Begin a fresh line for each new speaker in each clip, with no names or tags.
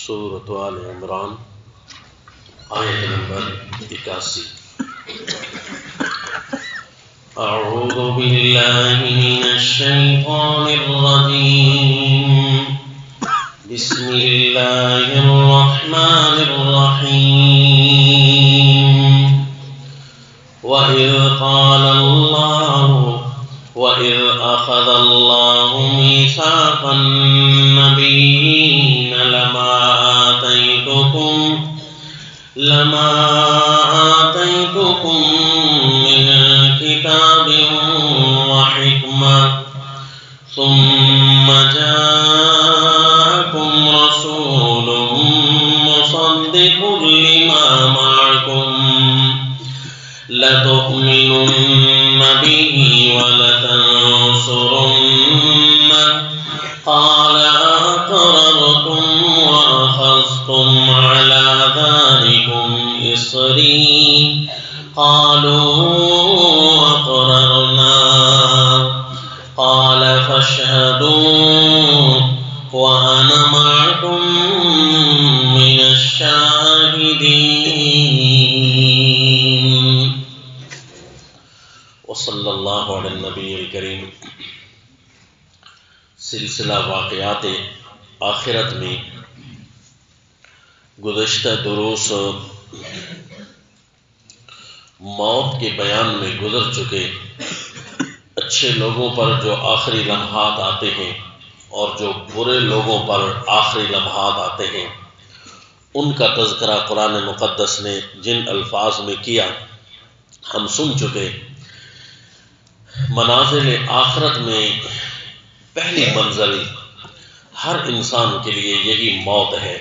سورۃ آل عمران آیت نمبر 81۔ اعوذ باللہ من الشیطان الرجیم، بسم اللہ الرحمن الرحیم۔ وَإِذْ أَخَذَ اللَّهُ مِيثَاقَ النَّبِيِّينَ لَمَا آتَيْتُكُم مِّن كِتَابٍ وَحِكْمَةٍ ثُمَّ جَاءَكُمْ رَسُولٌ مُّصَدِّقٌ لِّمَا مَعَكُمْ لَتُؤْمِنُنَّ بِهِ وَلَتَنصُرُنَّهُ قَالَ أَقْرَرْتُمْ وَأَخَذْتُمْ عَلَىٰ ذَٰلِكُمْ إِصْرِي قَالُوا أَقْرَرْنَا قَالَ فَاشْهَدُوا وَأَنَا مَعَكُمْ مِنَ الشَّاهِدِينَ۔ وصلی اللہ علی النبی الکریم۔ سلسلہ واقعات آخرت میں گزشتہ دروس موت کے بیان میں گزر چکے۔ اچھے لوگوں پر جو آخری لمحات آتے ہیں اور جو برے لوگوں پر آخری لمحات آتے ہیں، ان کا تذکرہ قرآن مقدس نے جن الفاظ میں کیا ہم سن چکے۔ منازل آخرت میں پہلی منزل ہر انسان کے لیے یہی موت ہے۔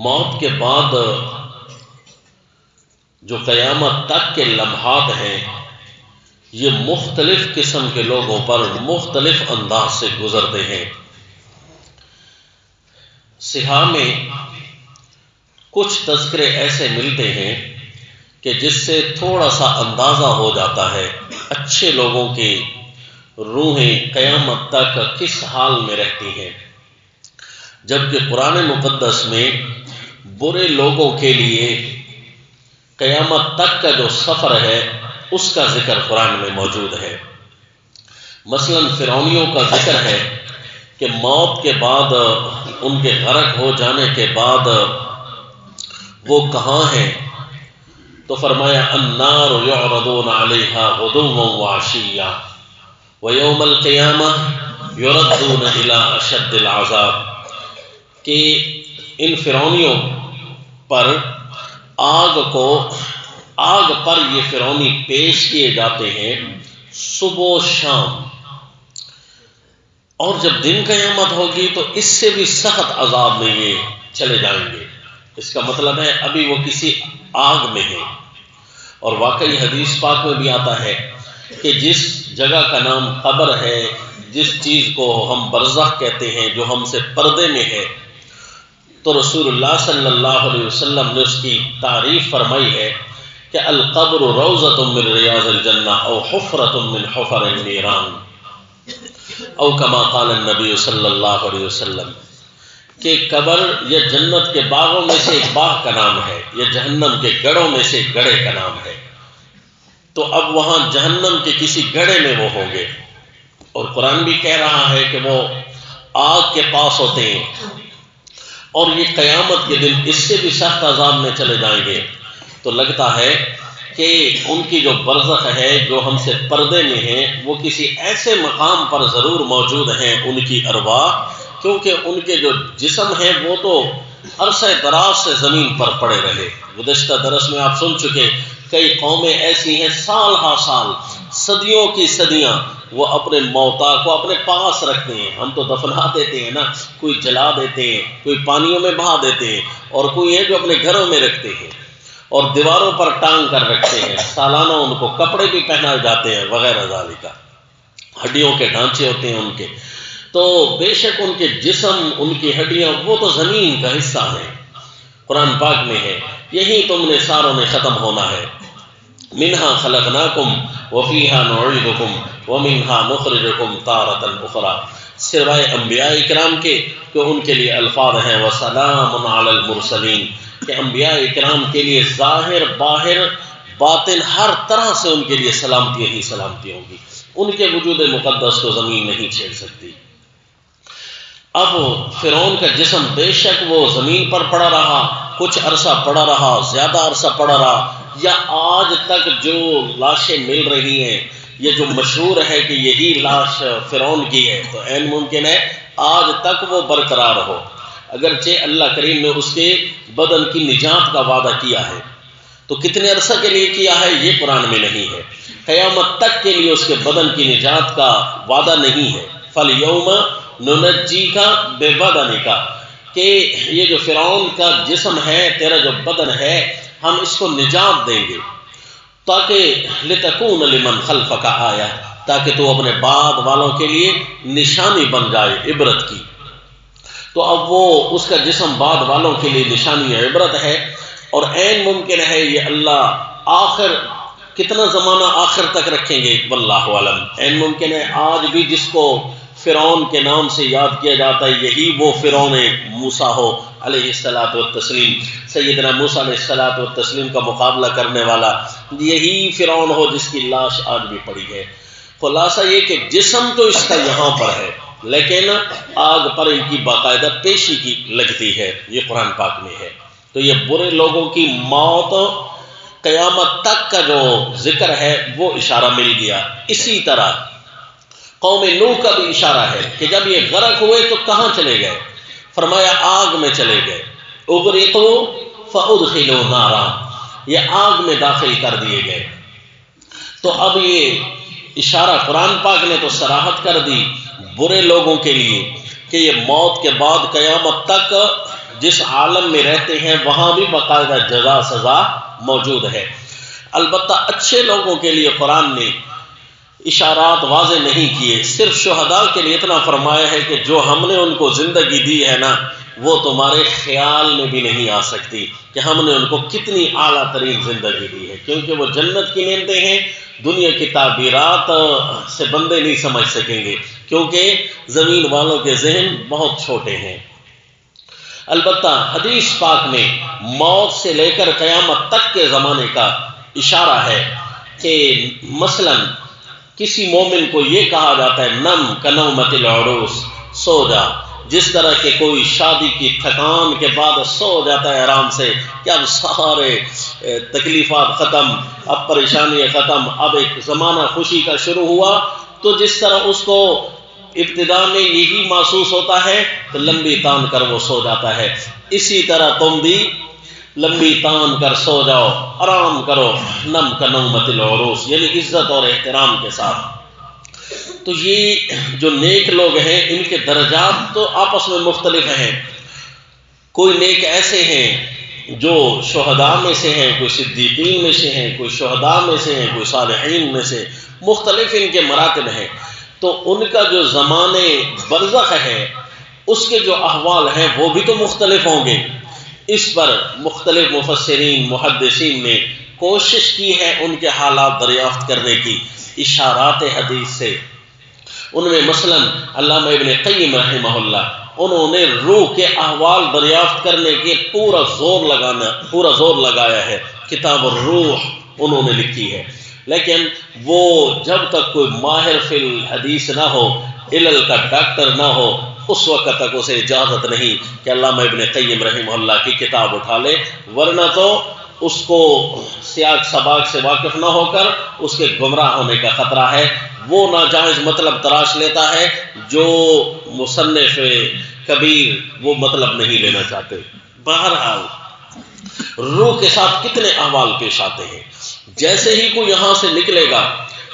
موت کے بعد جو قیامت تک کے لمحات ہیں، یہ مختلف قسم کے لوگوں پر مختلف انداز سے گزرتے ہیں۔ صحاح میں کچھ تذکرے ایسے ملتے ہیں کہ جس سے تھوڑا سا اندازہ ہو جاتا ہے اچھے لوگوں کی روحیں قیامت تک کس حال میں رہتی ہیں، جبکہ قرآن مقدس میں برے لوگوں کے لیے قیامت تک کا جو سفر ہے اس کا ذکر قرآن میں موجود ہے۔ مثلا فرعونیوں کا ذکر ہے کہ موت کے بعد، ان کے غرق ہو جانے کے بعد وہ کہاں ہیں، تو فرمایا النار یعرضون علیہا غدوا وعشیا ویوم القیامہ یردون الی اشد العذاب، کہ ان فرعونیوں پر آگ پر یہ فرعونی پیش کیے جاتے ہیں صبح و شام، اور جب دن قیامت ہوگی تو اس سے بھی سخت عذاب میں یہ چلے جائیں گے۔ اس کا مطلب ہے ابھی وہ کسی آگ میں ہے۔ اور واقعی حدیث پاک میں بھی آتا ہے کہ جس جگہ کا نام قبر ہے، جس چیز کو ہم برزخ کہتے ہیں، جو ہم سے پردے میں ہے، تو رسول اللہ صلی اللہ علیہ وسلم نے اس کی تعریف فرمائی ہے کہ القبر روضۃ من ریاض الجنہ او حفرۃ من حفر النیران، او کما قال النبی صلی اللہ علیہ وسلم، کہ قبر یہ جنت کے باغوں میں سے ایک باغ کا نام ہے، یہ جہنم کے گڑھوں میں سے ایک گڑھے کا نام ہے۔ تو اب وہاں جہنم کے کسی گڑھے میں وہ ہوں گے، اور قرآن بھی کہہ رہا ہے کہ وہ آگ کے پاس ہوتے ہیں، اور یہ قیامت کے دن اس سے بھی سخت عذاب میں چلے جائیں گے۔ تو لگتا ہے کہ ان کی جو برزخ ہے، جو ہم سے پردے میں ہیں، وہ کسی ایسے مقام پر ضرور موجود ہیں ان کی ارواح، کیونکہ ان کے جو جسم ہیں وہ تو عرصہ دراز سے زمین پر پڑے رہے۔ گزشتہ درس میں آپ سن چکے کئی قومیں ایسی ہیں سال ہا سال، صدیوں کی صدیاں وہ اپنے موتا کو اپنے پاس رکھتے ہیں۔ ہم تو دفنا دیتے ہیں نا، کوئی جلا دیتے ہیں، کوئی پانیوں میں بہا دیتے ہیں، اور کوئی ہے جو اپنے گھروں میں رکھتے ہیں اور دیواروں پر ٹانگ کر رکھتے ہیں، سالانہ ان کو کپڑے بھی پہنائے جاتے ہیں وغیرہ ذالک، ہڈیوں کے ڈھانچے ہوتے ہیں ان کے۔ تو بے شک ان کے جسم، ان کی ہڈیاں وہ تو زمین کا حصہ ہیں۔ قرآن پاک میں ہے یہی تم نے ساروں نے ختم ہونا ہے۔ منہا خلقناکم وفیہا نعیدکم ومنہا نخرجکم تارۃ اخری، سوائے انبیاء اکرام کے کہ ان کے لیے الفاظ ہیں وسلام علی المرسلین، کہ انبیاء اکرام کے لیے ظاہر باہر باطن ہر طرح سے ان کے لیے سلامتی ہی سلامتی ہوگی، ان کے وجود مقدس کو زمین نہیں چھیڑ سکتی۔ اب فرعون کا جسم بے شک وہ زمین پر پڑا رہا، کچھ عرصہ پڑا رہا، زیادہ عرصہ پڑا رہا، یا آج تک جو لاشیں مل رہی ہیں، یہ جو مشہور ہے کہ یہی لاش فرعون کی ہے، تو عین ممکن ہے آج تک وہ برقرار ہو، اگرچہ اللہ کریم نے اس کے بدن کی نجات کا وعدہ کیا ہے، تو کتنے عرصہ کے لیے کیا ہے یہ قرآن میں نہیں ہے، قیامت تک کے لیے اس کے بدن کی نجات کا وعدہ نہیں ہے۔ فَالْيَوْمَ نُنَجِّيكَ بِبَدَنِكَ، کہ یہ جو فرعون کا جسم ہے، تیرا جو بدن ہے، ہم اس کو نجات دیں گے، تاکہ لِتَكُونَ لِمَنْ خَلْفَكَ آیَةً، تاکہ تو اپنے بعد والوں کے لیے نشانی بن جائے عبرت کی۔ تو اب وہ اس کا جسم بعد والوں کے لیے نشانی عبرت ہے، اور عین ممکن ہے یہ اللہ آخر کتنا زمانہ آخر تک رکھیں گے، واللہ اعلم۔ عین ممکن ہے آج بھی جس کو فرعون کے نام سے یاد کیا جاتا ہے یہی وہ فرعون موسیٰ ہو علیہ الصلاۃ والتسلیم، سیدنا موسیٰ علیہ الصلاۃ والتسلیم کا مقابلہ کرنے والا یہی فرعون ہو جس کی لاش آج بھی پڑی ہے۔ خلاصہ یہ کہ جسم تو اس کا یہاں پر ہے، لیکن آگ پر ان کی باقاعدہ پیشی کی لگتی ہے، یہ قرآن پاک میں ہے۔ تو یہ برے لوگوں کی موت قیامت تک کا جو ذکر ہے وہ اشارہ مل گیا۔ اسی طرح قوم نوح کا بھی اشارہ ہے کہ جب یہ غرق ہوئے تو کہاں چلے گئے؟ فرمایا آگ میں چلے گئے، اغرقوا فادخلوا نارا، یہ آگ میں داخل کر دیے گئے۔ تو اب یہ اشارہ قرآن پاک نے تو صراحت کر دی برے لوگوں کے لیے کہ یہ موت کے بعد قیامت تک جس عالم میں رہتے ہیں وہاں بھی باقاعدہ جزا سزا موجود ہے۔ البتہ اچھے لوگوں کے لیے قرآن نے اشارات واضح نہیں کیے، صرف شہداء کے لیے اتنا فرمایا ہے کہ جو ہم نے ان کو زندگی دی ہے نا وہ تمہارے خیال میں بھی نہیں آ سکتی کہ ہم نے ان کو کتنی اعلیٰ ترین زندگی دی ہے، کیونکہ وہ جنت کی نعمتیں ہیں، دنیا کی تعبیرات سے بندے نہیں سمجھ سکیں گے کیونکہ زمین والوں کے ذہن بہت چھوٹے ہیں۔ البتہ حدیث پاک میں موت سے لے کر قیامت تک کے زمانے کا اشارہ ہے کہ مثلا کسی مومن کو یہ کہا جاتا ہے نم کنومت العروس، سو جا، جس طرح کہ کوئی شادی کی تھکان کے بعد سو جاتا ہے آرام سے کہ اب سارے تکلیفات ختم، اب پریشانی ختم، اب ایک زمانہ خوشی کا شروع ہوا، تو جس طرح اس کو ابتدا میں یہی محسوس ہوتا ہے تو لمبی تان کر وہ سو جاتا ہے، اسی طرح تم بھی لمبی تان کر سو جاؤ، آرام کرو، نم کنومت العروس، یعنی عزت اور احترام کے ساتھ۔ تو یہ جو نیک لوگ ہیں ان کے درجات تو آپس میں مختلف ہیں، کوئی نیک ایسے ہیں جو شہداء میں سے ہیں، کوئی صدیقین میں سے ہیں، کوئی شہداء میں سے ہیں، کوئی صالحین میں سے، مختلف ان کے مراتب ہیں، تو ان کا جو زمانے برزخ ہے اس کے جو احوال ہیں وہ بھی تو مختلف ہوں گے۔ اس پر مختلف مفسرین محدثین نے کوشش کی ہے ان کے حالات دریافت کرنے کی اشارات حدیث سے۔ ان میں مثلا علامہ ابن قیم رحمہ اللہ انہوں نے روح کے احوال دریافت کرنے کے پورا زور لگایا ہے، کتاب الروح انہوں نے لکھی ہے، لیکن وہ جب تک کوئی ماہر فی الحدیث نہ ہو، علل کا ڈاکٹر نہ ہو، اس وقت تک اسے اجازت نہیں کہ علامہ ابن قیم رحمہ اللہ کی کتاب اٹھا لے، ورنہ تو اس کو سیاق سباق سے واقف نہ ہو کر اس کے گمراہ ہونے کا خطرہ ہے، وہ ناجائز مطلب تراش لیتا ہے جو مصنف کبیر وہ مطلب نہیں لینا چاہتے۔ بہرحال روح کے ساتھ کتنے احوال پیش آتے ہیں، جیسے ہی کوئی یہاں سے نکلے گا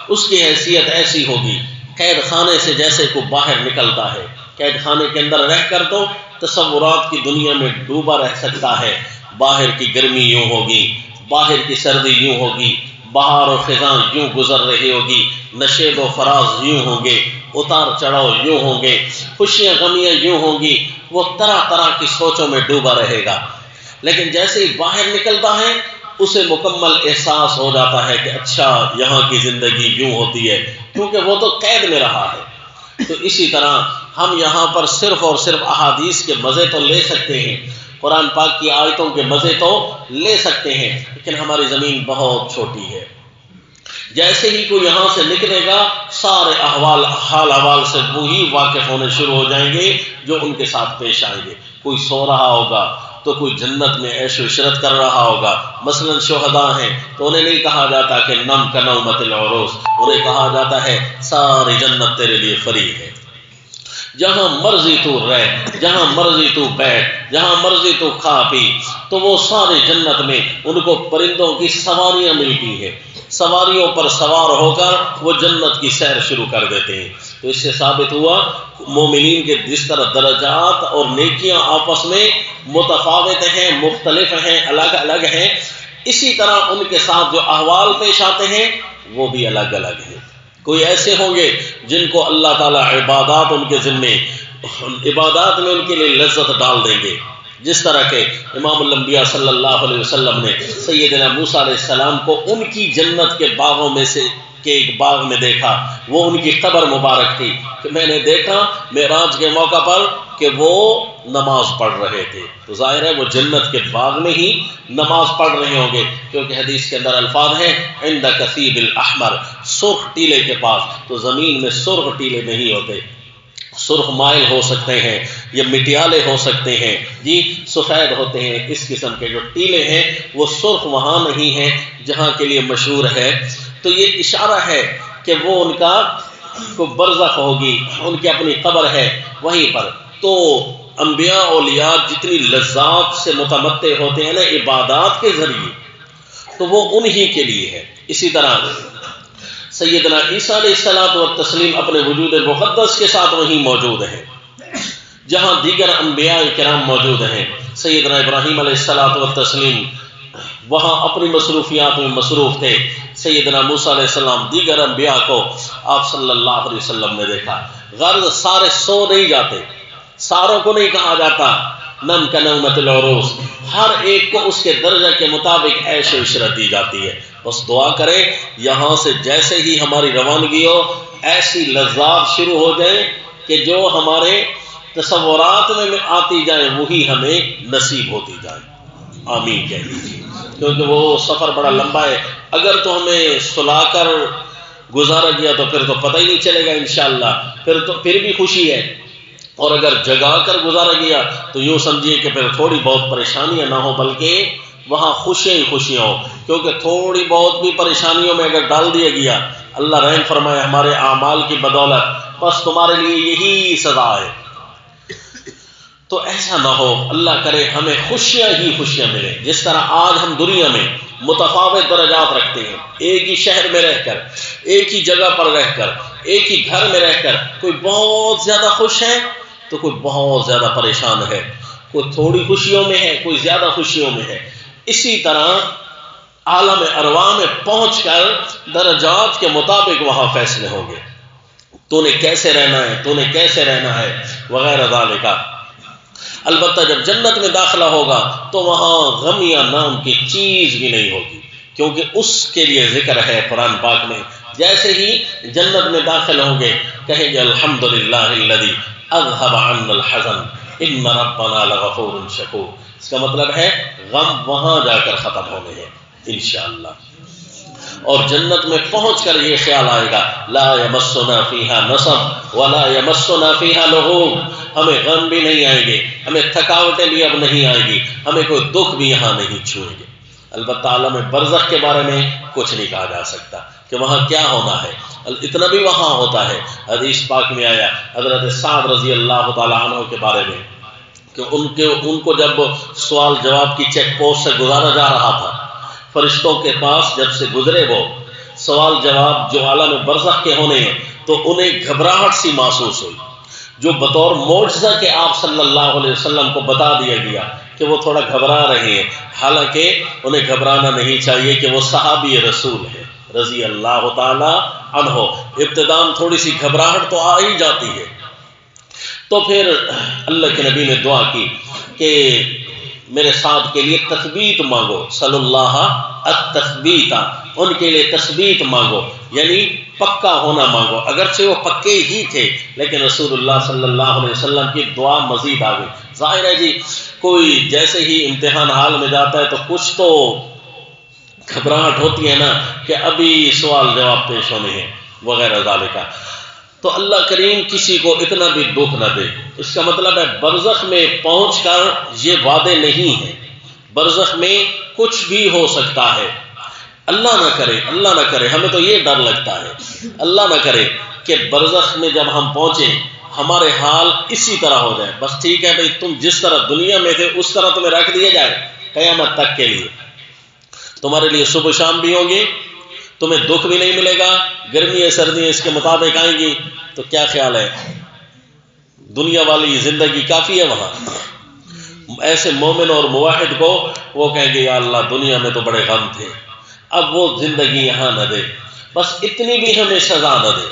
اس کی حیثیت ایسی ہوگی قید خانے سے جیسے کوئی باہر نکلتا ہے، قید خانے کے اندر رہ کر تو تصورات کی دنیا میں ڈوبا رہ سکتا ہے، باہر کی گرمی یوں ہوگی، باہر کی سردی یوں ہوگی، بہار و خزاں یوں گزر رہی ہوگی، نشیب و فراز یوں ہوں گے، اتار چڑھاؤ یوں ہوں گے، خوشیاں غمیاں یوں ہوں گی، وہ طرح طرح کی سوچوں میں ڈوبا رہے گا، لیکن جیسے ہی باہر نکلتا ہے اسے مکمل احساس ہو جاتا ہے کہ اچھا یہاں کی زندگی یوں ہوتی ہے، کیونکہ وہ تو قید میں رہا ہے۔ تو اسی طرح ہم یہاں پر صرف اور صرف احادیث کے مزے تو لے سکتے ہیں، قرآن پاک کی آیتوں کے مزے تو لے سکتے ہیں، لیکن ہماری زمین بہت چھوٹی ہے۔ جیسے ہی کوئی یہاں سے نکلے گا سارے حال احوال سے وہی واقف ہونے شروع ہو جائیں گے جو ان کے ساتھ پیش آئیں گے۔ کوئی سو رہا ہوگا تو کوئی جنت میں عیش و عشرت کر رہا ہوگا، مثلا شہداء ہیں تو انہیں نہیں کہا جاتا کہ نم کا نومت العروس، انہیں کہا جاتا ہے ساری جنت تیرے لیے فری ہے، جہاں مرضی تو رہ، جہاں مرضی تو بیٹھ، جہاں مرضی تو کھا پی۔ تو وہ سارے جنت میں ان کو پرندوں کی سواریاں ملتی ہیں، سواریوں پر سوار ہو کر وہ جنت کی سیر شروع کر دیتے ہیں۔ تو اس سے ثابت ہوا مومنین کے جس طرح درجات اور نیکیاں آپس میں متفاوت ہیں، مختلف ہیں، الگ الگ ہیں، اسی طرح ان کے ساتھ جو احوال پیش آتے ہیں وہ بھی الگ الگ ہیں۔ کوئی ایسے ہوں گے جن کو اللہ تعالیٰ عبادات ان کے ذمے، عبادات میں ان کے لیے لذت ڈال دیں گے، جس طرح کہ امام الانبیاء صلی اللہ علیہ وسلم نے سیدنا موسیٰ علیہ السلام کو ان کی جنت کے باغوں میں سے کے ایک باغ میں دیکھا، وہ ان کی قبر مبارک تھی کہ میں نے دیکھا معراج کے موقع پر کہ وہ نماز پڑھ رہے تھے۔ تو ظاہر ہے وہ جنت کے باغ میں ہی نماز پڑھ رہے ہوں گے، کیونکہ حدیث کے اندر الفاظ ہیں عند کثیب الاحمر، سرخ ٹیلے کے پاس۔ تو زمین میں سرخ ٹیلے نہیں ہوتے، سرخ مائل ہو سکتے ہیں یا مٹیالے ہو سکتے ہیں، جی سفید ہوتے ہیں۔ اس قسم کے جو ٹیلے ہیں وہ سرخ وہاں نہیں ہیں جہاں کے لیے مشہور ہے۔ تو یہ اشارہ ہے کہ وہ ان کا کو برزخ ہوگی، ان کی اپنی قبر ہے وہیں پر۔ تو انبیاء اولیاء جتنی لذات سے متمتع ہوتے ہیں نا عبادات کے ذریعے، تو وہ انہی کے لیے ہے۔ اسی طرح سیدنا عیسیٰ علیہ الصلوۃ والتسلیم اپنے وجود مقدس کے ساتھ وہیں موجود ہیں جہاں دیگر انبیاء کرام موجود ہیں۔ سیدنا ابراہیم علیہ الصلوۃ والتسلیم وہاں اپنی مصروفیات میں مصروف تھے۔ سیدنا موسیٰ علیہ السلام دیگر انبیاء کو آپ صلی اللہ علیہ وسلم نے دیکھا۔ غرض سارے سو نہیں جاتے، ساروں کو نہیں کہا جاتا نم کا نومت العروس، ہر ایک کو اس کے درجہ کے مطابق عیش و عشرت دی جاتی ہے۔ بس دعا کریں یہاں سے جیسے ہی ہماری روانگی ہو ایسی لذات شروع ہو جائیں کہ جو ہمارے تصورات میں آتی جائیں وہی ہمیں نصیب ہوتی جائیں۔ آمین کہہ لیجیے، کیونکہ وہ سفر بڑا لمبا ہے۔ اگر تو ہمیں سلا کر گزارا گیا تو پھر تو پتہ ہی نہیں چلے گا انشاءاللہ، پھر بھی خوشی ہے، اور اگر جگا کر گزارا گیا تو یوں سمجھیے کہ پھر تھوڑی بہت پریشانیاں نہ ہو بلکہ وہاں خوشیاں ہی خوشیاں ہوں، کیونکہ تھوڑی بہت بھی پریشانیوں میں اگر ڈال دیا گیا اللہ رحم فرمائے ہمارے اعمال کی بدولت، بس تمہارے لیے یہی سزا ہے۔ تو ایسا نہ ہو، اللہ کرے ہمیں خوشیاں ہی خوشیاں ملیں۔ جس طرح آج ہم دنیا میں متفاوت درجات رکھتے ہیں، ایک ہی شہر میں رہ کر، ایک ہی جگہ پر رہ کر، ایک ہی گھر میں رہ کر کوئی بہت زیادہ خوش ہے تو کوئی بہت زیادہ پریشان ہے، کوئی تھوڑی خوشیوں میں ہے، کوئی زیادہ خوشیوں میں ہے۔ اسی طرح عالم ارواح میں پہنچ کر درجات کے مطابق وہاں فیصلے ہوں گے، تو نے کیسے رہنا ہے، تو نے کیسے رہنا ہے وغیرہ ذالک۔ البتہ جب جنت میں داخلہ ہوگا تو وہاں غم یا نام کی چیز بھی نہیں ہوگی، کیونکہ اس کے لیے ذکر ہے قرآن پاک میں۔ جیسے ہی جنت میں داخل ہوں گے کہیں گے الحمدللہ الذی اذهب عنا الحزن ان ربنا لغفور شکور۔ اس کا مطلب ہے غم وہاں جا کر ختم ہونے ہیں انشاءاللہ، اور جنت میں پہنچ کر یہ خیال آئے گا لا یمسنا فیہا نصب ولا یمسنا فیہا لغوب، ہمیں غم بھی نہیں آئیں گے، ہمیں تھکاوٹیں بھی اب نہیں آئیں گی، ہمیں کوئی دکھ بھی یہاں نہیں چھوئیں گے۔ البتہ عالم برزخ کے بارے میں کچھ نہیں کہا جا سکتا کہ وہاں کیا ہونا ہے، اتنا بھی وہاں ہوتا ہے۔ حدیث پاک میں آیا حضرت سعد رضی اللہ تعالیٰ عنہ کے بارے میں کہ ان کو جب سوال جواب کی چیک پوسٹ سے گزارا جا رہا تھا، فرشتوں کے پاس جب سے گزرے وہ سوال جواب جو عالم برزخ کے ہونے ہیں، تو انہیں گھبراہٹ سی محسوس ہوئی، جو بطور معجزہ کہ آپ صلی اللہ علیہ وسلم کو بتا دیا گیا کہ وہ تھوڑا گھبرا رہے ہیں، حالانکہ انہیں گھبرانا نہیں چاہیے کہ وہ صحابی رسول ہیں رضی اللہ تعالی عنہ۔ ابتداء تھوڑی سی گھبراہٹ تو آ ہی جاتی ہے، تو پھر اللہ کے نبی نے دعا کی کہ میرے ساتھ کے لیے تثبیت مانگو، صلی اللہ التثبیت، ان کے لیے تثبیت مانگو، یعنی پکا ہونا مانگو. اگرچہ وہ پکے ہی تھے لیکن رسول اللہ صلی اللہ علیہ وسلم کی دعا مزید آ گئی. ظاہر ہے جی کوئی جیسے ہی امتحان حال میں جاتا ہے تو کچھ تو گھبراہٹ ہوتی ہے نا کہ ابھی سوال جواب پیش ہونے ہیں وغیرہ ذالکہ. تو اللہ کریم کسی کو اتنا بھی دکھ نہ دے. اس کا مطلب ہے برزخ میں پہنچ کر یہ وعدے نہیں ہیں. برزخ میں کچھ بھی ہو سکتا ہے. اللہ نہ کرے ہمیں تو یہ ڈر لگتا ہے. اللہ نہ کرے کہ برزخ میں جب ہم پہنچیں ہمارے حال اسی طرح ہو جائے. بس ٹھیک ہے بھئی تم جس طرح دنیا میں تھے اس طرح تمہیں رکھ دیا جائے قیامت تک کے لیے. تمہارے لیے صبح شام بھی ہوں گی, تمہیں دکھ بھی نہیں ملے گا, گرمی سردی اس کے مطابق آئیں گی. تو کیا خیال ہے دنیا والی زندگی کافی ہے وہاں؟ ایسے مومن اور موحد کو وہ کہیں گے یا اللہ دنیا میں تو بڑے غم تھے, اب وہ زندگی یہاں نہ دے, بس اتنی بھی ہمیں سزا نہ دے.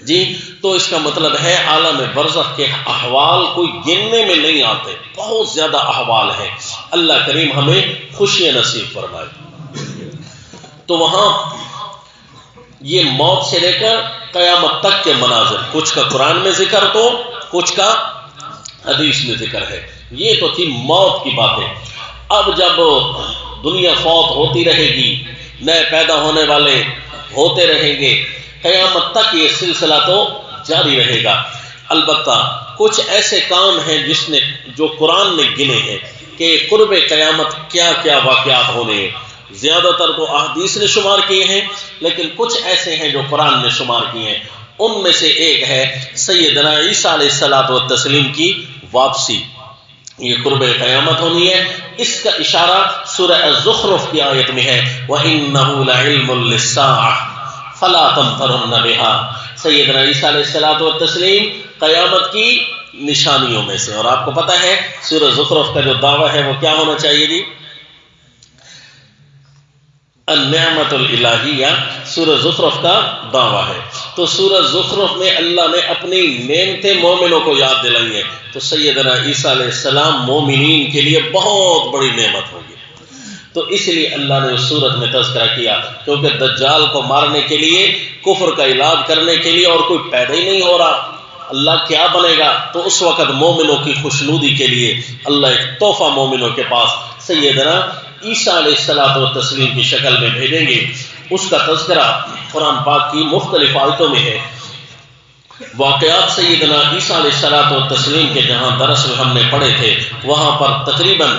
جی تو اس کا مطلب ہے عالم برزخ کے احوال کوئی گننے میں نہیں آتے, بہت زیادہ احوال ہیں. اللہ کریم ہمیں خوشی نصیب فرمائے. تو وہاں یہ موت سے لے کر قیامت تک کے مناظر, کچھ کا قرآن میں ذکر تو کچھ کا حدیث میں ذکر ہے. یہ تو تھی موت کی باتیں. اب جب دنیا فوت ہوتی رہے گی, نئے پیدا ہونے والے ہوتے رہیں گے, قیامت تک یہ سلسلہ تو جاری رہے گا. البتہ کچھ ایسے کام ہیں جو قرآن نے گنے ہیں کہ قرب قیامت کیا کیا واقعات ہونے ہیں. زیادہ تر تو احادیث نے شمار کیے ہیں لیکن کچھ ایسے ہیں جو قرآن نے شمار کیے ہیں. ان میں سے ایک ہے سیدنا عیسیٰ علیہ الصلوۃ والتسلیم کی واپسی. یہ قرب قیامت ہونی ہے. اس کا اشارہ سورہ الزخرف کی آیت میں ہے وَإِنَّهُ لَعِلْمٌ لِلسَّاعَةِ فَلَا تَمْتَرُنَّ بِهَا. سیدنا عیسیٰ علیہ الصلوۃ والتسلیم قیامت کی نشانیوں میں سے. اور آپ کو پتہ ہے سورہ زخرف کا جو دعویٰ ہے وہ کیا ہونا چاہیے جی؟ النعمت الالہیہ سورہ زخرف کا دعویٰ ہے. تو سورہ زخرف میں اللہ نے اپنی نعمتیں مومنوں کو یاد دلائی ہیں. تو سیدنا عیسیٰ علیہ السلام مومنین کے لیے بہت بڑی نعمت ہوگی. تو اس لیے اللہ نے اس صورت میں تذکرہ کیا کیونکہ دجال کو مارنے کے لیے, کفر کا علاج کرنے کے لیے اور کوئی پیدا ہی نہیں ہو رہا. اللہ کیا بنے گا؟ تو اس وقت مومنوں کی خوشنودی کے لیے اللہ ایک تحفہ مومنوں کے پاس سیدنا عیسیٰ علیہ الصلوۃ والتسلیم کی شکل میں بھیجیں گے. اس کا تذکرہ قرآن پاک کی مختلف آیتوں میں ہے. واقعات سیدنا عیسیٰ علیہ الصلوۃ والتسلیم کے جہاں درس میں ہم نے پڑھے تھے وہاں پر تقریباً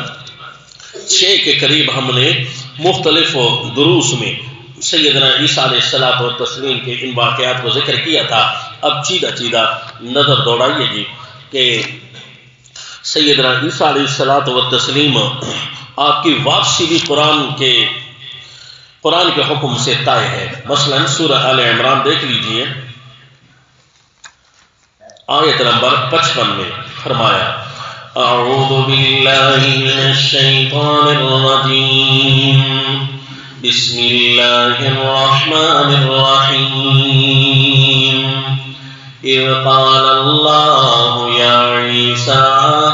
6 کے قریب ہم نے مختلف دروس میں سیدنا عیسیٰ علیہ الصلوۃ والتسلیم کے ان واقعات کو ذکر کیا تھا. اب چیدہ نظر دوڑائیے جی کہ سیدنا عیسیٰ علیہ الصلوۃ والتسلیم آپ کی واپسی بھی قرآن کے حکم سے طے ہے. مثلا سورہ آل عمران دیکھ لیجئے, آیت نمبر 55 میں فرمایا اعوذ باللہ من الشیطان الرجیم بسم اللہ الرحمن الرحیم اذ قال اللہ یا عیسیٰ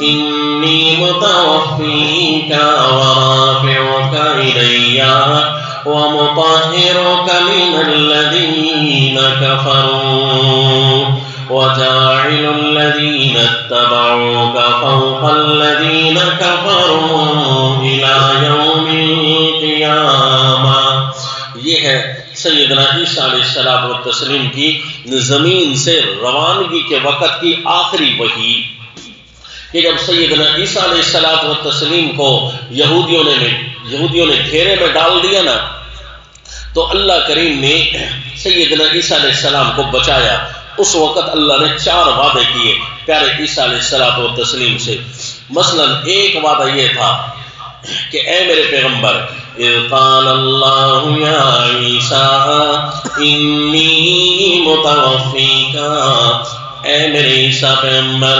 انی متوفیک ورافعک الی ومطہرک من الذین کفروا وجاعل الذین اتبعوک فوق الذین کفروا الی یوم القیامہ. یہ ہے سیدنا عیسیٰ علیہ السلام والتسلیم کی زمین سے روانگی کے وقت کی آخری وحی کہ جب سیدنا عیسیٰ علیہ الصلوۃ والتسلیم کو یہودیوں نے گھیرے میں ڈال دیا نا, تو اللہ کریم نے سیدنا عیسیٰ علیہ السلام کو بچایا. اس وقت اللہ نے 4 وعدے کیے پیارے عیسیٰ علیہ الصلوۃ والتسلیم سے. مثلا ایک وعدہ یہ تھا کہ اے میرے پیغمبر اذ قال اللہ یا عیسیٰ انی متوفیک, اے میرے عیسیٰ پیغمبر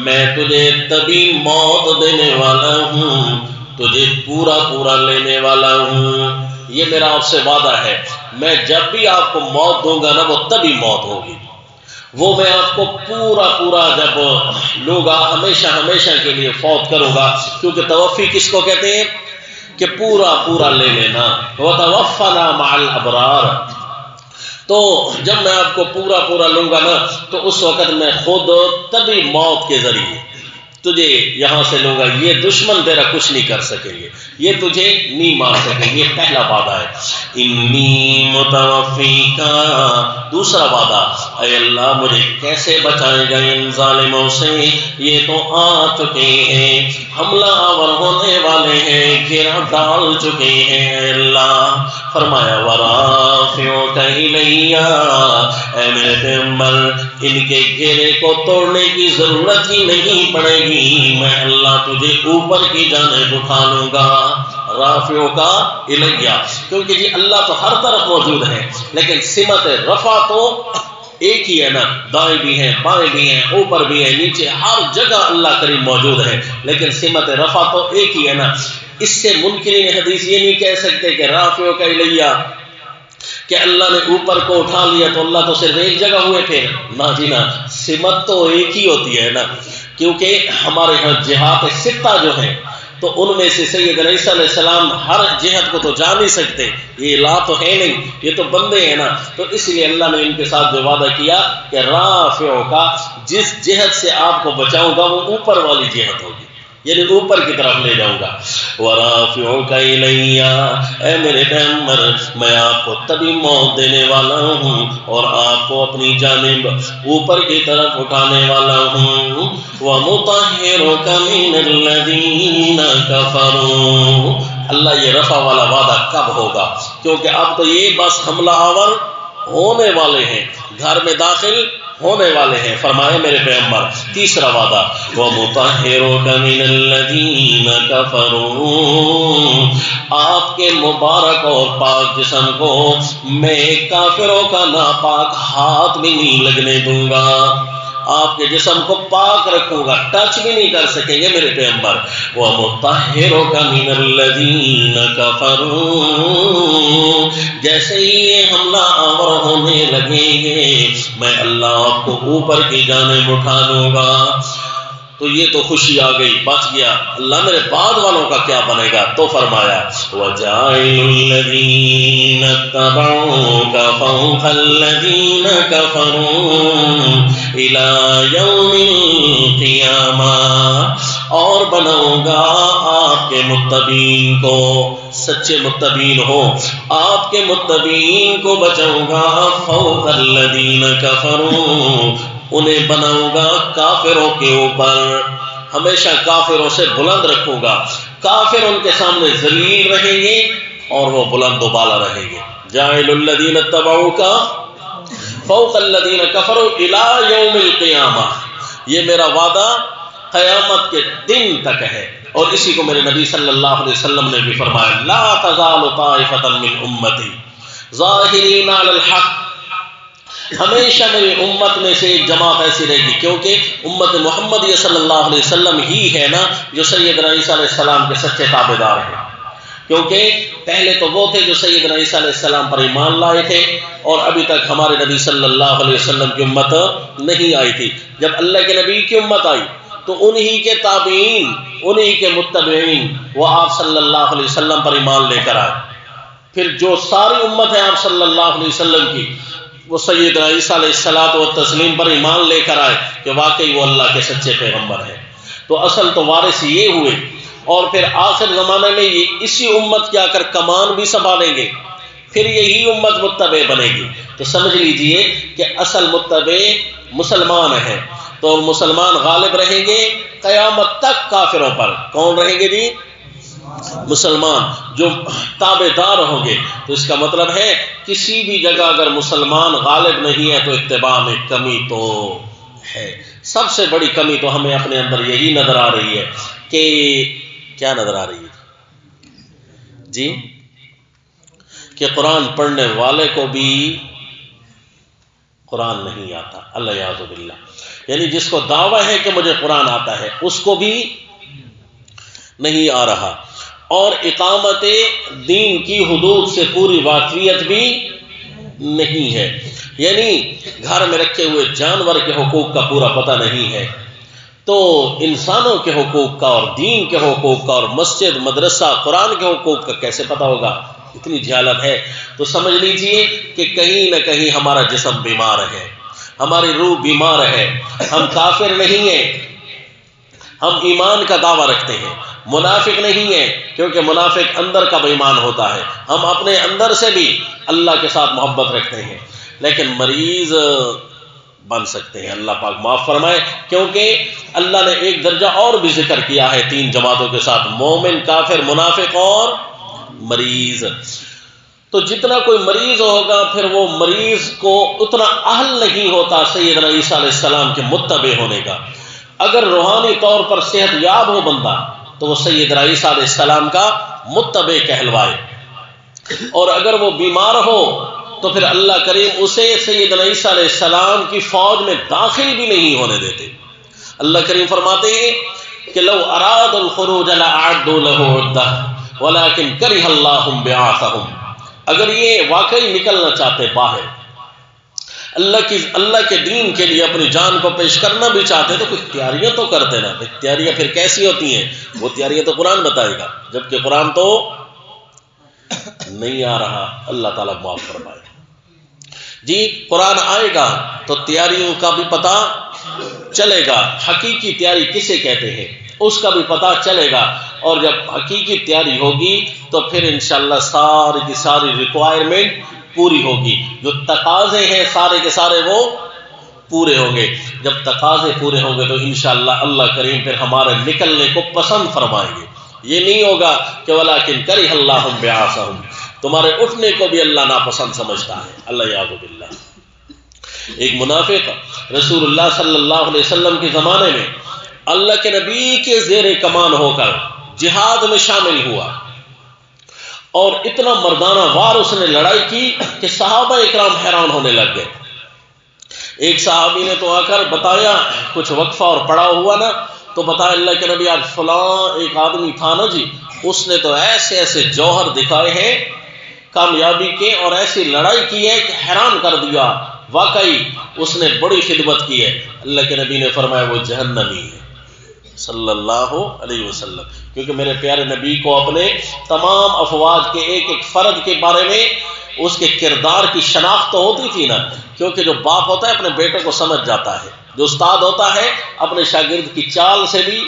میں تجھے تبھی موت دینے والا ہوں, تجھے پورا لینے والا ہوں. یہ میرا آپ سے وعدہ ہے, میں جب بھی آپ کو موت دوں گا نا وہ تبھی موت ہوگی. وہ میں آپ کو پورا جب لوگا ہمیشہ کے لیے فوت کروں گا. کیونکہ توفی کس کو کہتے ہیں کہ پورا لے لینا. وتوفنا مع الابرار, تو جب میں آپ کو پورا لوں گا نا تو اس وقت میں خود تبھی موت کے ذریعے تجھے یہاں سے لوں گا، یہ دشمن تیرا کچھ نہیں کر سکیں گے، یہ تجھے نہیں مار سکیں گے۔ یہ پہلا وعدہ ہے، انی متوفیکا۔ دوسرا وعدہ، اے اللہ مجھے کیسے بچائے گا ان ظالموں سے، یہ تو آ چکے ہیں، حملہ آور ہونے والے ہیں، گھیرا ڈال چکے ہیں۔ اے اللہ فرمایا ورافعک الیہ، اے میرے پیغمبر ان کے گھیرے کو توڑنے کی ضرورت ہی نہیں پڑے گی، میں اللہ تجھے اوپر کی جانب اٹھا لوں گا۔ رافعک الیہ، کیونکہ جی اللہ تو ہر طرف موجود ہے، لیکن سمت رفع تو ایک ہی ہے نا، دائیں بھی ہیں، بائیں بھی ہیں، اوپر بھی ہے، نیچے، ہر جگہ اللہ کریم موجود ہے، لیکن سمت رفع تو ایک ہی ہے نا۔ اس سے منکرین حدیث یہ نہیں کہہ سکتے کہ رافعک الیہ کہ اللہ نے اوپر کو اٹھا لیا تو اللہ تو صرف ایک جگہ ہوئے پھر، نہ جی نہ، سمت تو ایک ہی ہوتی ہے نا، کیونکہ ہمارے ہاں جہات ستہ جو ہیں تو ان میں سے سیدنا عیسیٰ علیہ السلام ہر جہت کو تو جا نہیں سکتے، یہ لا تو ہے نہیں، یہ تو بندے ہیں نا، تو اس لیے اللہ نے ان کے ساتھ جو وعدہ کیا کہ رافعک، جس جہت سے آپ کو بچاؤں گا وہ اوپر والی جہت ہوگی، یعنی اوپر کی طرف لے جاؤں گا۔ ورافعک الیہ، اے میرے پیغمبر میں آپ کو تبھی موت دینے والا ہوں اور آپ کو اپنی جانب اوپر کی طرف اٹھانے والا ہوں۔ ومطہرک من الذین کفروا، اللہ یہ رفع والا وعدہ کب ہوگا؟ کیونکہ اب تو یہ بس حملہ آور ہونے والے ہیں، گھر میں داخل ہونے والے ہیں۔ فرمایا میرے پیغمبر تیسرا وعدہ، وَمُطَهِّرُكَ مِنَ الَّذِينَ كَفَرُوا، آپ کے مبارک اور پاک جسم کو میں کافروں کا ناپاک ہاتھ بھی نہیں لگنے دوں گا، آپ کے جسم کو پاک رکھوں گا، ٹچ بھی نہیں کر سکیں گے میرے پیغمبر۔ وَمُطَهِّرُكَ مِنَ الَّذِينَ كَفَرُوا، جیسے ہی یہ حملہ آور ہونے لگیں گے میں اللہ آپ کو اوپر کی جانب اٹھا دوں گا۔ تو یہ تو خوشی آ گئی، بچ گیا، اللہ میرے بعد والوں کا کیا بنے گا؟ تو فرمایا وَجَاعِلُ الَّذِينَ اتَّبَعُوكَ فَوْقَ الَّذِينَ كَفَرُوا إِلَى يَوْمِ الْقِيَامَةِ، اور بناؤں گا آپ کے متبعین کو، سچے متبعین ہو، آپ کے متبعین کو بچاؤں گا فوق الذین کفروا، انہیں بناؤں گا کافروں کے اوپر، ہمیشہ کافروں سے بلند رکھوں گا، کافر ان کے سامنے ذلیل رہیں گے اور وہ بلند و بالا رہیں گے۔ جاعل الذین اتبعوک فوق الذین کفروا الی یوم القیامہ، یہ میرا وعدہ قیامت کے دن تک ہے، اور اسی کو میرے نبی صلی اللہ علیہ وسلم نے بھی فرمایا، لا تزال طائفۃ من امتی ظاہرین علی الحق، ہمیشہ میری امت میں سے ایک جماعت ایسی رہے گی، کیونکہ امت محمد صلی اللہ علیہ وسلم ہی ہے نا جو سیدنا عیسیٰ علیہ السلام کے سچے تابع دار ہیں، کیونکہ پہلے تو وہ تھے جو سیدنا عیسیٰ علیہ السلام پر ایمان لائے تھے، اور ابھی تک ہمارے نبی صلی اللہ علیہ وسلم کی امت نہیں آئی تھی۔ جب اللہ کے نبی کی امت آئی تو انہی کے تابعین، انہی کے متبعین وہ آپ صلی اللہ علیہ وسلم پر ایمان لے کر آئے، پھر جو ساری امت ہے آپ صلی اللہ علیہ وسلم کی، وہ سیدنا عیسیٰ علیہ الصلوۃ والتسلیم پر ایمان لے کر آئے کہ واقعی وہ اللہ کے سچے پیغمبر ہیں۔ تو اصل تو وارث یہ ہوئے، اور پھر آخر زمانے میں یہ اسی امت کے آ کر کمان بھی سنبھالیں گے، پھر یہی امت متبع بنے گی۔ تو سمجھ لیجئے کہ اصل متبع مسلمان ہیں، تو مسلمان غالب رہیں گے قیامت تک کافروں پر۔ کون رہیں گے جی؟ مسلمان جو تابع دار ہوں گے۔ تو اس کا مطلب ہے کسی بھی جگہ اگر مسلمان غالب نہیں ہے تو اتباع میں کمی تو ہے۔ سب سے بڑی کمی تو ہمیں اپنے اندر یہی نظر آ رہی ہے کہ کیا نظر آ رہی ہے جی؟ کہ قرآن پڑھنے والے کو بھی قرآن نہیں آتا، اللہ یعوذ باللہ، یعنی جس کو دعویٰ ہے کہ مجھے قرآن آتا ہے اس کو بھی نہیں آ رہا، اور اقامت دین کی حدود سے پوری واقفیت بھی نہیں ہے، یعنی گھر میں رکھے ہوئے جانور کے حقوق کا پورا پتہ نہیں ہے، تو انسانوں کے حقوق کا اور دین کے حقوق کا اور مسجد مدرسہ قرآن کے حقوق کا کیسے پتہ ہوگا؟ اتنی جہالت ہے تو سمجھ لیجئے کہ کہیں نہ کہیں ہمارا جسم بیمار ہے، ہماری روح بیمار ہے. ہم کافر نہیں ہیں، ہم ایمان کا دعویٰ رکھتے ہیں. منافق نہیں ہے کیونکہ منافق اندر کا بے ایمان ہوتا ہے. ہم اپنے اندر سے بھی اللہ کے ساتھ محبت رکھتے ہیں، لیکن مریض بن سکتے ہیں. اللہ پاک معاف فرمائے، کیونکہ اللہ نے ایک درجہ اور بھی ذکر کیا ہے 3 جماعتوں کے ساتھ: مومن، کافر، منافق اور مریض. تو جتنا کوئی مریض ہوگا پھر وہ مریض کو اتنا اہل نہیں ہوتا سیدنا عیسیٰ علیہ السلام کے متبع ہونے کا. اگر روحانی طور پر صحت یاب ہو بندہ تو وہ سیدنا عیسیٰ علیہ السلام کا متبع کہلوائے، اور اگر وہ بیمار ہو تو پھر اللہ کریم اسے سیدنا عیسیٰ علیہ السلام کی فوج میں داخل بھی نہیں ہونے دیتے. اللہ کریم فرماتے ہیں کہ لو اراد الخروج لأعدوا له عدة ولكن كره الله بعاثهم. اگر یہ واقعی نکلنا چاہتے باہر، اللہ کے دین کے لیے اپنی جان کو پیش کرنا بھی چاہتے تو کچھ تیاریاں تو کرتے نا. تیاریاں پھر کیسی ہوتی ہیں؟ وہ تیاریاں تو قرآن بتائے گا، جبکہ قرآن تو نہیں آ رہا. اللہ تعالیٰ معاف فرمائے. جی قرآن آئے گا تو تیاریوں کا بھی پتہ چلے گا. حقیقی تیاری کسے کہتے ہیں اس کا بھی پتہ چلے گا. اور جب حقیقی تیاری ہوگی تو پھر انشاءاللہ ساری کی ساری ریکوائرمنٹ پوری ہوگی. جو تقاضے ہیں سارے کے سارے وہ پورے ہوں گے. جب تقاضے پورے ہوں گے تو انشاءاللہ اللہ کریم پھر ہمارے نکلنے کو پسند فرمائیں گے. یہ نہیں ہوگا کہ وَلَٰكِن كَرِهَ اللَّهُ بِعَاثَهُمْ، تمہارے اٹھنے کو بھی اللہ ناپسند سمجھتا ہے. اللہ یعوذ باللہ. ایک منافق رسول اللہ صلی اللہ علیہ وسلم کے زمانے میں اللہ کے نبی کے زیر کمان ہو کر جہاد میں شامل ہوا، اور اتنا مردانہ وار اس نے لڑائی کی کہ صحابہ اکرام حیران ہونے لگ گئے. ایک صحابی نے تو آ کر بتایا، کچھ وقفہ اور پڑا ہوا نا، تو بتایا اللہ کے نبی آج فلاں ایک آدمی تھا نا جی، اس نے تو ایسے ایسے جوہر دکھائے ہیں کامیابی کے، اور ایسی لڑائی کی ہے کہ حیران کر دیا. واقعی اس نے بڑی خدمت کی ہے. اللہ کے نبی نے فرمایا وہ جہنمی ہے صلی اللہ علیہ وسلم. کیونکہ میرے پیارے نبی کو اپنے تمام افواج کے ایک ایک فرد کے بارے میں اس کے کردار کی شناخت تو ہوتی تھی نا. کیونکہ جو باپ ہوتا ہے اپنے بیٹوں کو سمجھ جاتا ہے، جو استاد ہوتا ہے اپنے شاگرد کی چال سے بھی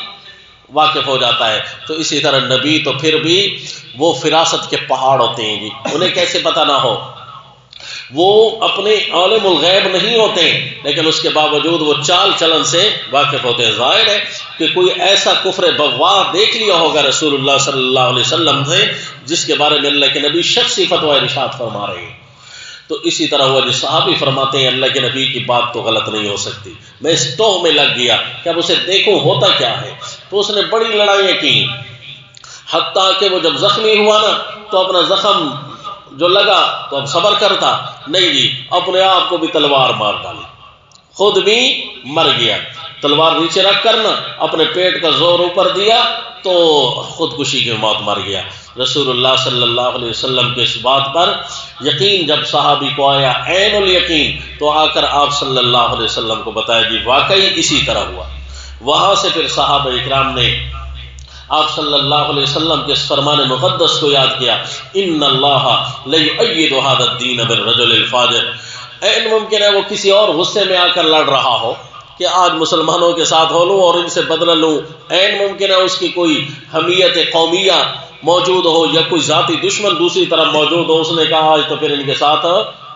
واقف ہو جاتا ہے. تو اسی طرح نبی تو پھر بھی وہ فراست کے پہاڑ ہوتے ہیں جی، انہیں کیسے پتہ نہ ہو. وہ اپنے عالم الغیب نہیں ہوتے لیکن اس کے باوجود وہ چال چلن سے واقف ہوتے ہیں. ظاہر ہے کہ کوئی ایسا کفر بواہ دیکھ لیا ہوگا رسول اللہ صلی اللہ علیہ وسلم سے جس کے بارے میں اللہ کے نبی شخصی فتویٰ ارشاد فرما رہے ہیں. تو اسی طرح ہوا جو صحابی فرماتے ہیں اللہ کے نبی کی بات تو غلط نہیں ہو سکتی. میں اس توہ میں لگ گیا کہ اب اسے دیکھوں ہوتا کیا ہے. تو اس نے بڑی لڑائیاں کی، حتیٰ کہ وہ جب زخمی ہوا نا تو اپنا زخم جو لگا تو اب صبر کرتا نہیں جی، اپنے آپ کو بھی تلوار مار ڈالی، خود بھی مر گیا. تلوار نیچے رکھ کر نا اپنے پیٹ کا زور اوپر دیا تو خودکشی کی موت مر گیا. رسول اللہ صلی اللہ علیہ وسلم کے اس بات پر یقین جب صحابی کو آیا عین الیقین، تو آ کر آپ صلی اللہ علیہ وسلم کو بتایا جی واقعی اسی طرح ہوا. وہاں سے پھر صحابہ اکرام نے آپ صلی اللہ علیہ وسلم کے اس فرمان مقدس کو یاد کیا، ان اللہ لیؤید ھذا الدین بالرجل الفاجر. عین ممکن ہے وہ کسی اور غصے میں آ کر لڑ رہا ہو کہ آج مسلمانوں کے ساتھ ہو لوں اور ان سے بدلہ لوں. عین ممکن ہے اس کی کوئی حمیت قومیہ موجود ہو یا کوئی ذاتی دشمن دوسری طرف موجود ہو. اس نے کہا آج تو پھر ان کے ساتھ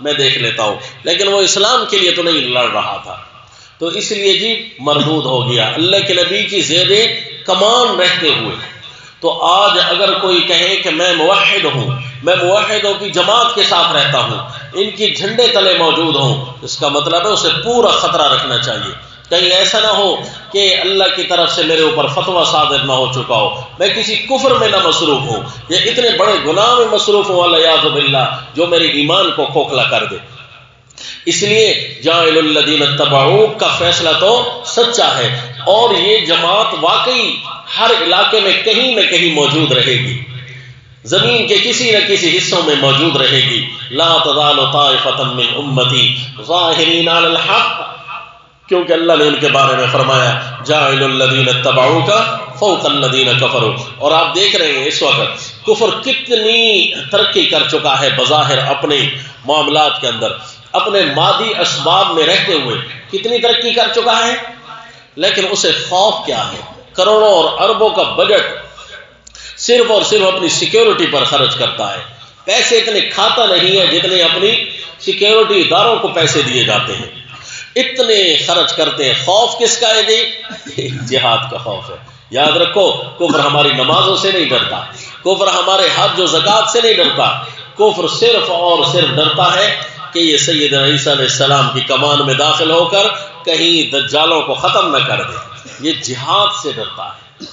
میں دیکھ لیتا ہوں، لیکن وہ اسلام کے لیے تو نہیں لڑ رہا تھا. تو اس لیے جی مردود ہو گیا اللہ کے نبی کی زیر کمان رہتے ہوئے. تو آج اگر کوئی کہے کہ میں موحد ہوں، میں موحدوں کی جماعت کے ساتھ رہتا ہوں، ان کی جھنڈے تلے موجود ہوں، اس کا مطلب ہے اسے پورا خطرہ رکھنا چاہیے. کہیں ایسا نہ ہو کہ اللہ کی طرف سے میرے اوپر فتویٰ صادر نہ ہو چکا ہو، میں کسی کفر میں نہ مصروف ہوں یا اتنے بڑے گناہ میں مصروف ہوں والعیاذ باللہ جو میرے ایمان کو کھوکھلا کر دے. اس لیے جاعل الذین اتبعوک کا فیصلہ تو سچا ہے، اور یہ جماعت واقعی ہر علاقے میں کہیں نہ کہیں موجود رہے گی، زمین کے کسی نہ کسی حصوں میں موجود رہے گی. لا تزال طائفۃ من امتی ظاہرین علی الحق، کیونکہ اللہ نے ان کے بارے میں فرمایا جاعل الذین اتبعوک فوق الذین کفروا. اور آپ دیکھ رہے ہیں اس وقت کفر کتنی ترقی کر چکا ہے بظاہر اپنے معاملات کے اندر، اپنے مادی اسباب میں رہتے ہوئے کتنی ترقی کر چکا ہے، لیکن اسے خوف کیا ہے؟ کروڑوں اور اربوں کا بجٹ صرف اور صرف اپنی سیکیورٹی پر خرچ کرتا ہے، پیسے اتنے کھاتا نہیں ہے جتنے اپنی سیکیورٹی اداروں کو پیسے دیے جاتے ہیں، اتنے خرچ کرتے ہیں۔ خوف کس کا ہے جی؟ جہاد کا خوف ہے۔ یاد رکھو، کفر ہماری نمازوں سے نہیں ڈرتا، کفر ہمارے حج و زکات سے نہیں ڈرتا، کفر صرف اور صرف ڈرتا ہے کہ یہ سیدنا عیسیٰ علیہ السلام کی کمان میں داخل ہو کر کہیں دجالوں کو ختم نہ کر دے، یہ جہاد سے ڈرتا ہے۔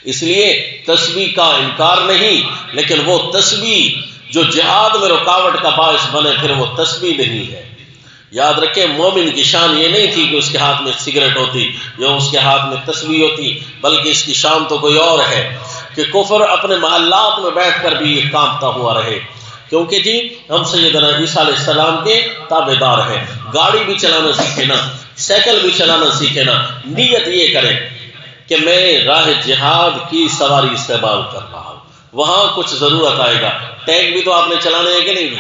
اس لیے تسبیح کا انکار نہیں، لیکن وہ تسبیح جو جہاد میں رکاوٹ کا باعث بنے پھر وہ تسبیح نہیں ہے۔ یاد رکھیں، مومن کی شان یہ نہیں تھی کہ اس کے ہاتھ میں سگریٹ ہوتی یا اس کے ہاتھ میں تسبیح ہوتی، بلکہ اس کی شان تو کوئی اور ہے کہ کفر اپنے محلات میں بیٹھ کر بھی یہ کانپتا ہوا رہے، کیونکہ جی ہم سیدنا عیسیٰ علیہ السلام کے تابع دار ہیں۔ گاڑی بھی چلانا سیکھے نا، سائیکل بھی چلانا سیکھے نا، نیت یہ کریں کہ میں راہ جہاد کی سواری استعمال کر رہا ہوں، وہاں کچھ ضرورت آئے گا۔ ٹینک بھی تو آپ نے چلانے ہے کہ نہیں؟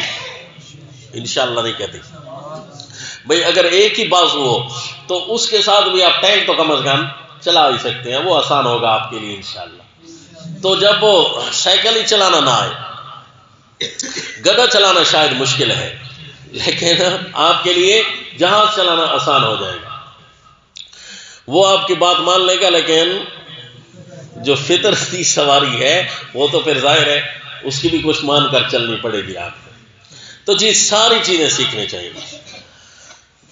انشاءاللہ نہیں کہتے بھئی، اگر ایک ہی بازو ہو تو اس کے ساتھ بھی آپ ٹینک تو کم از کم چلا ہی سکتے ہیں، وہ آسان ہوگا آپ کے لیے انشاءاللہ۔ تو جب سائیکل ہی چلانا نہ آئے، گدا چلانا شاید مشکل ہے، لیکن آپ کے لیے جہاز چلانا آسان ہو جائے گا، وہ آپ کی بات مان لے گا۔ لیکن جو فطرتی سواری ہے وہ تو پھر ظاہر ہے اس کی بھی کچھ مان کر چلنی پڑے گی آپ کو۔ تو جی ساری چیزیں سیکھنی چاہیے،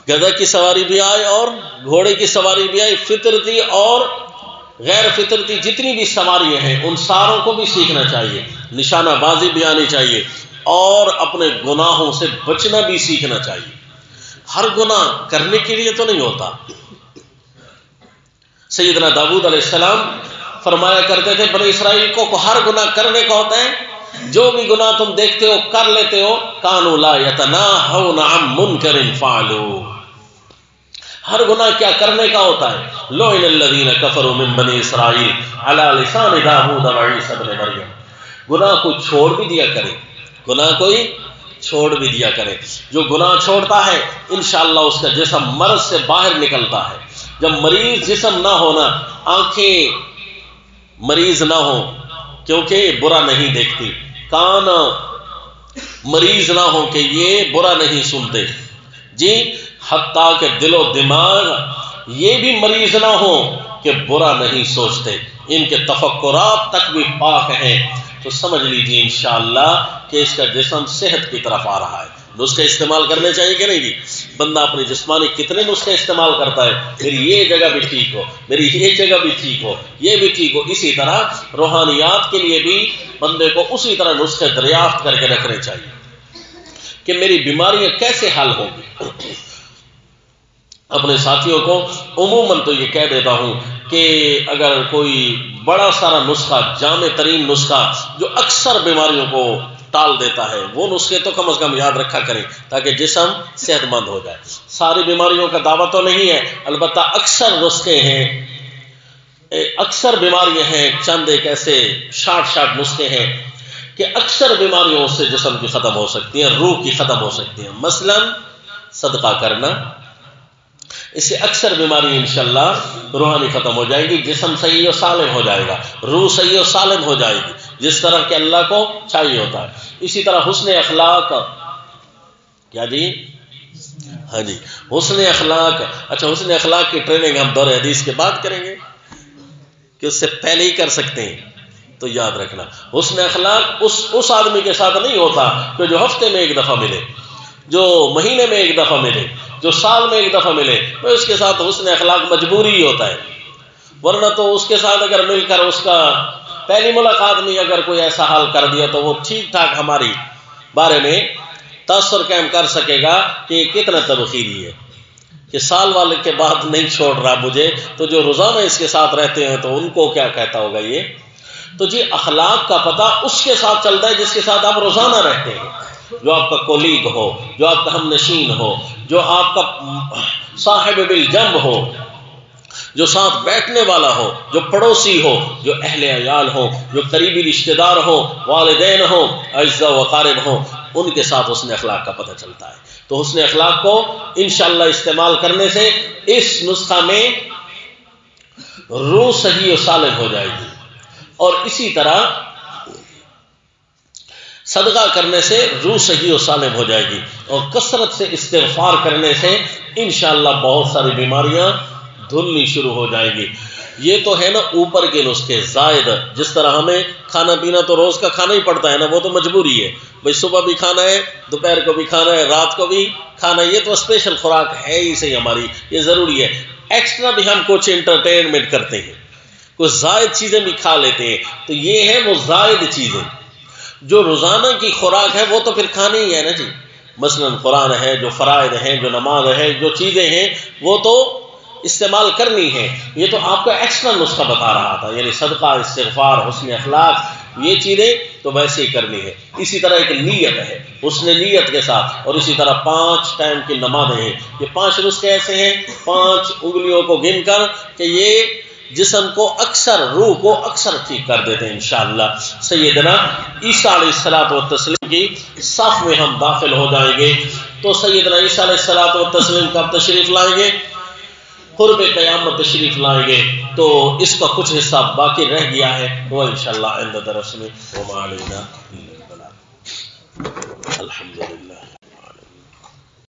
گدھا کی سواری بھی آئے اور گھوڑے کی سواری بھی آئے، فطرتی اور غیر فطرتی جتنی بھی سواریاں ہیں ان ساروں کو بھی سیکھنا چاہیے، نشانہ بازی بھی آنی چاہیے اور اپنے گناہوں سے بچنا بھی سیکھنا چاہیے۔ ہر گناہ کرنے کے لیے تو نہیں ہوتا۔ سیدنا داؤد علیہ السلام فرمایا کرتے تھے بنی اسرائیل کو ہر گناہ کرنے کا ہوتا ہے، جو بھی گناہ تم دیکھتے ہو کر لیتے ہو، کانوا لا یتناہون عن منکر فعلوا، ہر گناہ کیا کرنے کا ہوتا ہے۔ لعن الذین کفروا من بنی اسرائیل علی لسان داؤد وعیسی ابن مریم، گناہ کو چھوڑ بھی دیا کرے، گناہ کوئی چھوڑ بھی دیا کرے۔ جو گناہ چھوڑتا ہے انشاءاللہ اس کا جسم مرض سے باہر نکلتا ہے۔ جب مریض جسم نہ ہونا، آنکھیں مریض نہ ہو کیونکہ یہ برا نہیں دیکھتی، کان مریض نہ ہو کہ یہ برا نہیں سنتے، جی حتیٰ کہ دل و دماغ یہ بھی مریض نہ ہو کہ برا نہیں سوچتے، ان کے تفکرات تک بھی پاک ہیں، تو سمجھ لیجیے انشاءاللہ کہ اس کا جسم صحت کی طرف آ رہا ہے۔ نسخے استعمال کرنے چاہیے کہ نہیں جی؟ بندہ اپنی جسمانی کتنے نسخے استعمال کرتا ہے، میری یہ جگہ بھی ٹھیک ہو، میری یہ جگہ بھی ٹھیک ہو، یہ بھی ٹھیک ہو۔ اسی طرح روحانیات کے لیے بھی بندے کو اسی طرح نسخے دریافت کر کے رکھنے چاہیے کہ میری بیماریاں کیسے حل ہوں گی۔ اپنے ساتھیوں کو عموماً تو یہ کہہ دیتا ہوں کہ اگر کوئی بڑا سارا نسخہ، جامع ترین نسخہ جو اکثر بیماریوں کو ٹال دیتا ہے، وہ نسخے تو کم از کم یاد رکھا کریں تاکہ جسم صحت مند ہو جائے۔ ساری بیماریوں کا دعویٰ تو نہیں ہے، البتہ اکثر نسخے ہیں، اکثر بیماریاں ہیں، چند ایک ایسے شارٹ نسخے ہیں کہ اکثر بیماریوں سے جسم کی ختم ہو سکتی ہیں، روح کی ختم ہو سکتی ہیں۔ مثلا صدقہ کرنا، اس سے اکثر بیماری انشاءاللہ روحانی ختم ہو جائے گی، جسم صحیح و سالم ہو جائے گا، روح صحیح و سالم ہو جائے گی، جس طرح کہ اللہ کو چاہیے ہوتا ہے۔ اسی طرح حسن اخلاق، کیا جی؟ ہاں جی، حسن اخلاق۔ اچھا، حسن اخلاق کی ٹریننگ ہم دور حدیث کے بعد کریں گے کہ اس سے پہلے ہی کر سکتے ہیں؟ تو یاد رکھنا، حسن اخلاق اس آدمی کے ساتھ نہیں ہوتا کہ جو ہفتے میں ایک دفعہ ملے، جو مہینے میں ایک دفعہ ملے، جو سال میں ایک دفعہ ملے، تو اس کے ساتھ حسن اخلاق مجبوری ہی ہوتا ہے، ورنہ تو اس کے ساتھ اگر مل کر اس کا پہلی ملاقات میں اگر کوئی ایسا حال کر دیا تو وہ ٹھیک ٹھاک ہماری بارے میں تاثر قائم کر سکے گا کہ یہ کتنا تبخیری ہے کہ سال والے کے بعد نہیں چھوڑ رہا مجھے، تو جو روزانہ اس کے ساتھ رہتے ہیں تو ان کو کیا کہتا ہوگا یہ۔ تو جی اخلاق کا پتہ اس کے ساتھ چلتا ہے جس کے ساتھ آپ روزانہ رہتے ہیں، جو آپ کا کولیگ ہو، جو آپ کا ہم نشین ہو، جو آپ کا صاحب بالجنب ہو، جو ساتھ بیٹھنے والا ہو، جو پڑوسی ہو، جو اہل عیال ہو، جو قریبی رشتہ دار ہو، والدین ہو، اعزاء و اقارب ہو، ان کے ساتھ حسن اخلاق کا پتہ چلتا ہے۔ تو حسن اخلاق کو انشاءاللہ استعمال کرنے سے اس نسخہ میں روح صحیح و سالم ہو جائے گی، اور اسی طرح صدقہ کرنے سے روح صحیح و سالم ہو جائے گی، اور کثرت سے استغفار کرنے سے انشاءاللہ بہت ساری بیماریاں دھلنی شروع ہو جائیں گی۔ یہ تو ہے نا اوپر کے نسخے زائد، جس طرح ہمیں کھانا پینا تو روز کا کھانا ہی پڑتا ہے نا، وہ تو مجبوری ہے بھائی، صبح بھی کھانا ہے، دوپہر کو بھی کھانا ہے، رات کو بھی کھانا ہے، یہ تو اسپیشل خوراک ہے ہی صحیح ہماری، یہ ضروری ہے۔ ایکسٹرا بھی ہم کچھ انٹرٹینمنٹ کرتے ہیں، کچھ زائد چیزیں بھی کھا لیتے ہیں، تو یہ ہے وہ زائد چیزیں۔ جو روزانہ کی خوراک ہے وہ تو پھر کھانی ہی ہے نا جی، مثلاً قرآن ہے، جو فرائض ہیں، جو نماز ہے، جو چیزیں ہیں وہ تو استعمال کرنی ہے۔ یہ تو آپ کا ایکسٹرا نسخہ بتا رہا تھا، یعنی صدقہ، استغفار، حسن اخلاق، یہ چیزیں تو ویسے ہی کرنی ہے۔ اسی طرح ایک نیت ہے، حسن نیت کے ساتھ، اور اسی طرح 5 ٹائم کی نمازیں ہیں۔ یہ 5 نسخے ایسے ہیں، 5 انگلیوں کو گن کر، کہ یہ جسم کو اکثر، روح کو اکثر ٹھیک کر دیتے ہیں انشاءاللہ۔ سیدنا عیسیٰ علیہ الصلوۃ والتسلیم کی صف میں ہم داخل ہو جائیں گے۔ تو سیدنا عیسیٰ علیہ الصلوۃ والتسلیم کب تشریف لائیں گے؟ قرب قیامت تشریف لائیں گے۔ تو اس کا کچھ حصہ باقی رہ گیا ہے، وہ انشاءاللہ آئندہ درس میں۔ وما علینا الا البلاغ۔ الحمدللہ۔